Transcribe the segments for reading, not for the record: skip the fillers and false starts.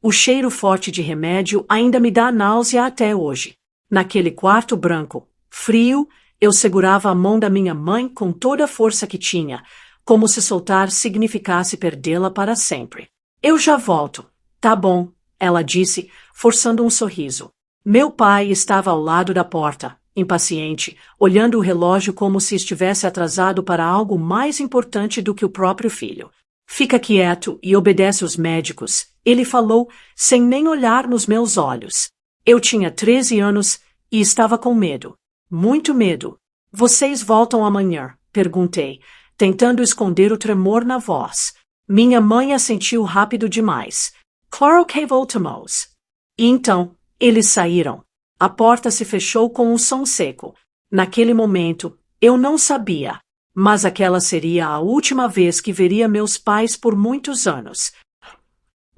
O cheiro forte de remédio ainda me dá náusea até hoje. Naquele quarto branco, frio, eu segurava a mão da minha mãe com toda a força que tinha, como se soltar significasse perdê-la para sempre. Eu já volto. Tá bom, ela disse, forçando um sorriso. Meu pai estava ao lado da porta, impaciente, olhando o relógio como se estivesse atrasado para algo mais importante do que o próprio filho. Fica quieto e obedece os médicos, ele falou, sem nem olhar nos meus olhos. Eu tinha 13 anos e estava com medo. Muito medo. Vocês voltam amanhã? Perguntei, tentando esconder o tremor na voz. Minha mãe assentiu rápido demais. Claro que voltamos. E então, eles saíram. A porta se fechou com um som seco. Naquele momento, eu não sabia, mas aquela seria a última vez que veria meus pais por muitos anos.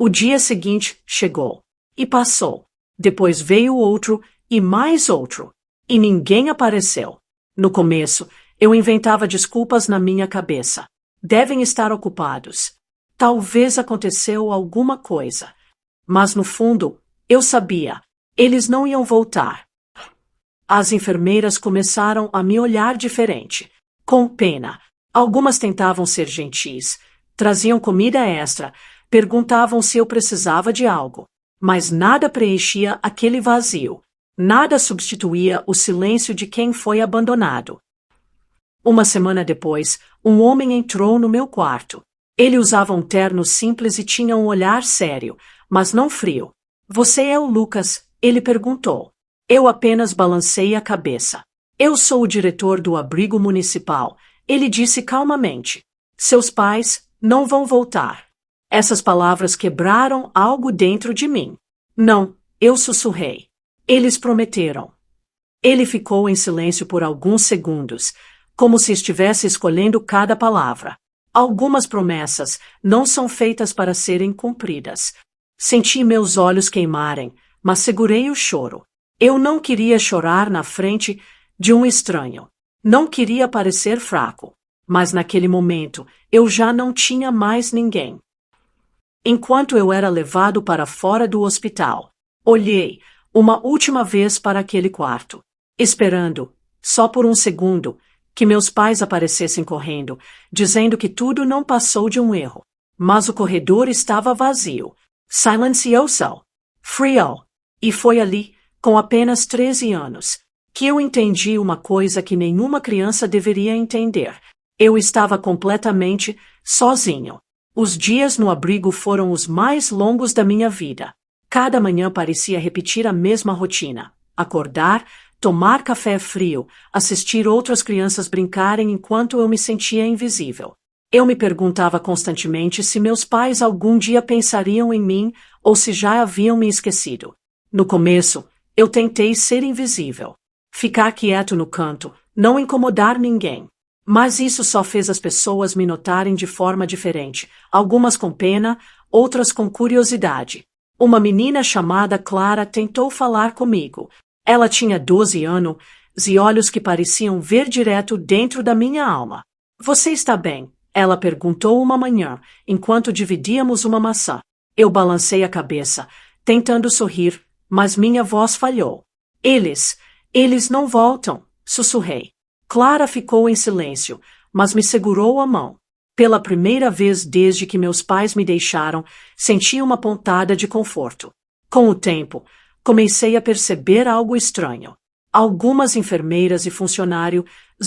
O dia seguinte chegou. E passou. Depois veio outro e mais outro. E ninguém apareceu. No começo, eu inventava desculpas na minha cabeça. Devem estar ocupados. Talvez aconteceu alguma coisa. Mas no fundo, eu sabia. Eles não iam voltar. As enfermeiras começaram a me olhar diferente. Com pena. Algumas tentavam ser gentis. Traziam comida extra. Perguntavam se eu precisava de algo. Mas nada preenchia aquele vazio. Nada substituía o silêncio de quem foi abandonado. Uma semana depois, um homem entrou no meu quarto. Ele usava um terno simples e tinha um olhar sério, mas não frio. Você é o Lucas? Ele perguntou. Eu apenas balancei a cabeça. Eu sou o diretor do abrigo municipal. Ele disse calmamente. Seus pais não vão voltar. Essas palavras quebraram algo dentro de mim. Não, eu sussurrei. Eles prometeram. Ele ficou em silêncio por alguns segundos, como se estivesse escolhendo cada palavra. Algumas promessas não são feitas para serem cumpridas. Senti meus olhos queimarem, mas segurei o choro. Eu não queria chorar na frente de um estranho. Não queria parecer fraco. Mas naquele momento, eu já não tinha mais ninguém. Enquanto eu era levado para fora do hospital, olhei uma última vez para aquele quarto, esperando, só por um segundo, que meus pais aparecessem correndo, dizendo que tudo não passou de um erro. Mas o corredor estava vazio, silencioso, frio. E foi ali, com apenas 13 anos, que eu entendi uma coisa que nenhuma criança deveria entender. Eu estava completamente sozinho. Os dias no abrigo foram os mais longos da minha vida. Cada manhã parecia repetir a mesma rotina. Acordar, tomar café frio, assistir outras crianças brincarem enquanto eu me sentia invisível. Eu me perguntava constantemente se meus pais algum dia pensariam em mim ou se já haviam me esquecido. No começo, eu tentei ser invisível. Ficar quieto no canto, não incomodar ninguém. Mas isso só fez as pessoas me notarem de forma diferente, algumas com pena, outras com curiosidade. Uma menina chamada Clara tentou falar comigo. Ela tinha 12 anos e olhos que pareciam ver direto dentro da minha alma. Você está bem? Ela perguntou uma manhã, enquanto dividíamos uma maçã. Eu balancei a cabeça, tentando sorrir, mas minha voz falhou. Eles não voltam, sussurrei. Clara ficou em silêncio, mas me segurou a mão. Pela primeira vez desde que meus pais me deixaram, senti uma pontada de conforto. Com o tempo, comecei a perceber algo estranho. Algumas enfermeiras e funcionários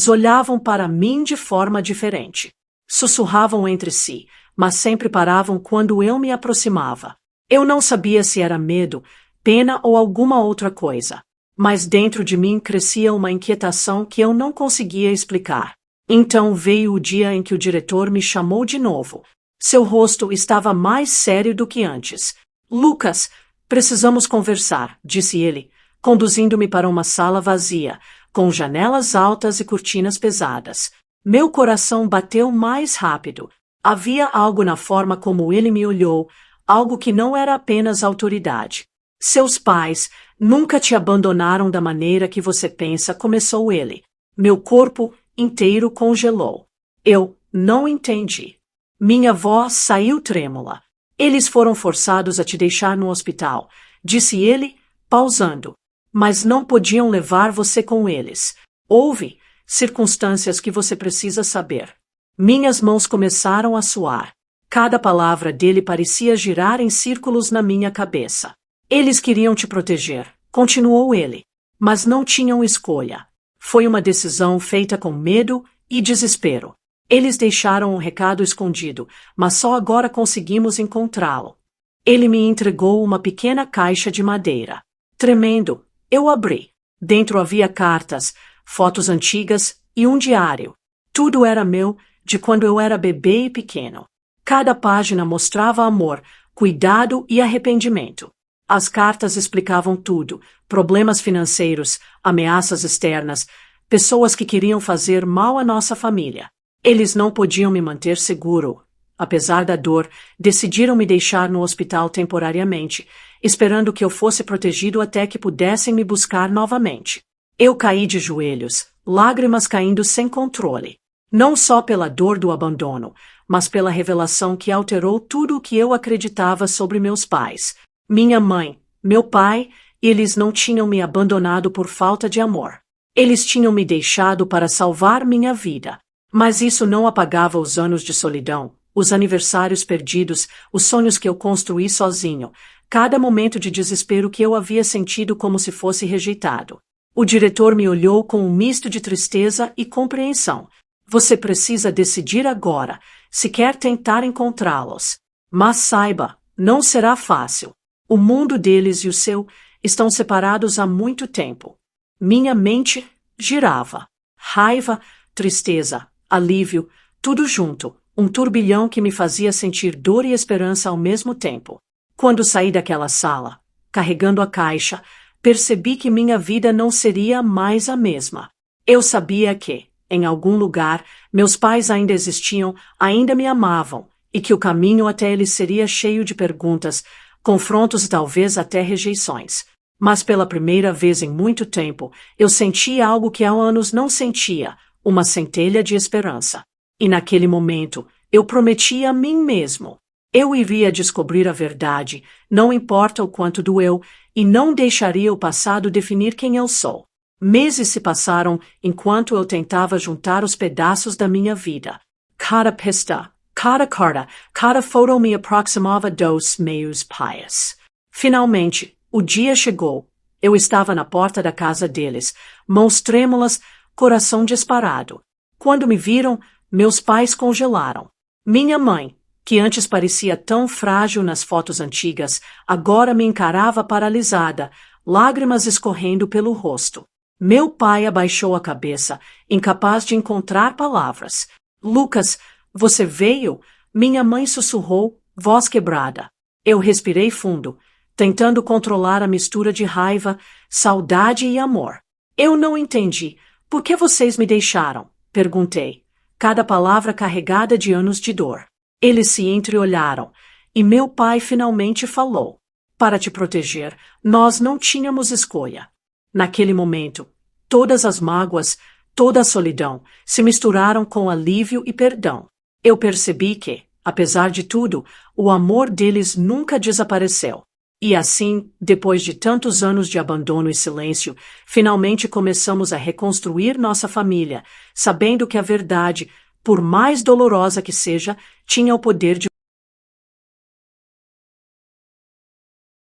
olhavam para mim de forma diferente. Sussurravam entre si, mas sempre paravam quando eu me aproximava. Eu não sabia se era medo, pena ou alguma outra coisa. Mas dentro de mim crescia uma inquietação que eu não conseguia explicar. Então veio o dia em que o diretor me chamou de novo. Seu rosto estava mais sério do que antes. Lucas, precisamos conversar, disse ele, conduzindo-me para uma sala vazia, com janelas altas e cortinas pesadas. Meu coração bateu mais rápido. Havia algo na forma como ele me olhou, algo que não era apenas autoridade. Seus pais nunca te abandonaram da maneira que você pensa, começou ele. Meu corpo inteiro congelou. Eu não entendi. Minha voz saiu trêmula. Eles foram forçados a te deixar no hospital, disse ele, pausando. Mas não podiam levar você com eles. Houve circunstâncias que você precisa saber. Minhas mãos começaram a suar. Cada palavra dele parecia girar em círculos na minha cabeça. Eles queriam te proteger, continuou ele, mas não tinham escolha. Foi uma decisão feita com medo e desespero. Eles deixaram um recado escondido, mas só agora conseguimos encontrá-lo. Ele me entregou uma pequena caixa de madeira. Tremendo, eu abri. Dentro havia cartas, fotos antigas e um diário. Tudo era meu, de quando eu era bebê e pequeno. Cada página mostrava amor, cuidado e arrependimento. As cartas explicavam tudo: problemas financeiros, ameaças externas, pessoas que queriam fazer mal à nossa família. Eles não podiam me manter seguro. Apesar da dor, decidiram me deixar no hospital temporariamente, esperando que eu fosse protegido até que pudessem me buscar novamente. Eu caí de joelhos, lágrimas caindo sem controle. Não só pela dor do abandono, mas pela revelação que alterou tudo o que eu acreditava sobre meus pais. Minha mãe, meu pai, eles não tinham me abandonado por falta de amor. Eles tinham me deixado para salvar minha vida. Mas isso não apagava os anos de solidão, os aniversários perdidos, os sonhos que eu construí sozinho, cada momento de desespero que eu havia sentido como se fosse rejeitado. O diretor me olhou com um misto de tristeza e compreensão. Você precisa decidir agora, se quer tentar encontrá-los. Mas saiba, não será fácil. O mundo deles e o seu estão separados há muito tempo. Minha mente girava. Raiva, tristeza, alívio, tudo junto, um turbilhão que me fazia sentir dor e esperança ao mesmo tempo. Quando saí daquela sala, carregando a caixa, percebi que minha vida não seria mais a mesma. Eu sabia que, em algum lugar, meus pais ainda existiam, ainda me amavam, e que o caminho até eles seria cheio de perguntas, confrontos e talvez até rejeições. Mas pela primeira vez em muito tempo, eu senti algo que há anos não sentia, uma centelha de esperança. E naquele momento, eu prometi a mim mesmo. Eu iria descobrir a verdade, não importa o quanto doeu, e não deixaria o passado definir quem eu sou. Meses se passaram enquanto eu tentava juntar os pedaços da minha vida. Cada pista, cada carta, cada foto me aproximava dos meus pais. Finalmente, o dia chegou. Eu estava na porta da casa deles, mãos trêmulas, coração disparado. Quando me viram, meus pais congelaram. Minha mãe, que antes parecia tão frágil nas fotos antigas, agora me encarava paralisada, lágrimas escorrendo pelo rosto. Meu pai abaixou a cabeça, incapaz de encontrar palavras. Lucas, você veio? Minha mãe sussurrou, voz quebrada. Eu respirei fundo, tentando controlar a mistura de raiva, saudade e amor. Eu não entendi. Por que vocês me deixaram? Perguntei, cada palavra carregada de anos de dor. Eles se entreolharam, e meu pai finalmente falou. Para te proteger, nós não tínhamos escolha. Naquele momento, todas as mágoas, toda a solidão se misturaram com alívio e perdão. Eu percebi que, apesar de tudo, o amor deles nunca desapareceu. E assim, depois de tantos anos de abandono e silêncio, finalmente começamos a reconstruir nossa família, sabendo que a verdade, por mais dolorosa que seja, tinha o poder de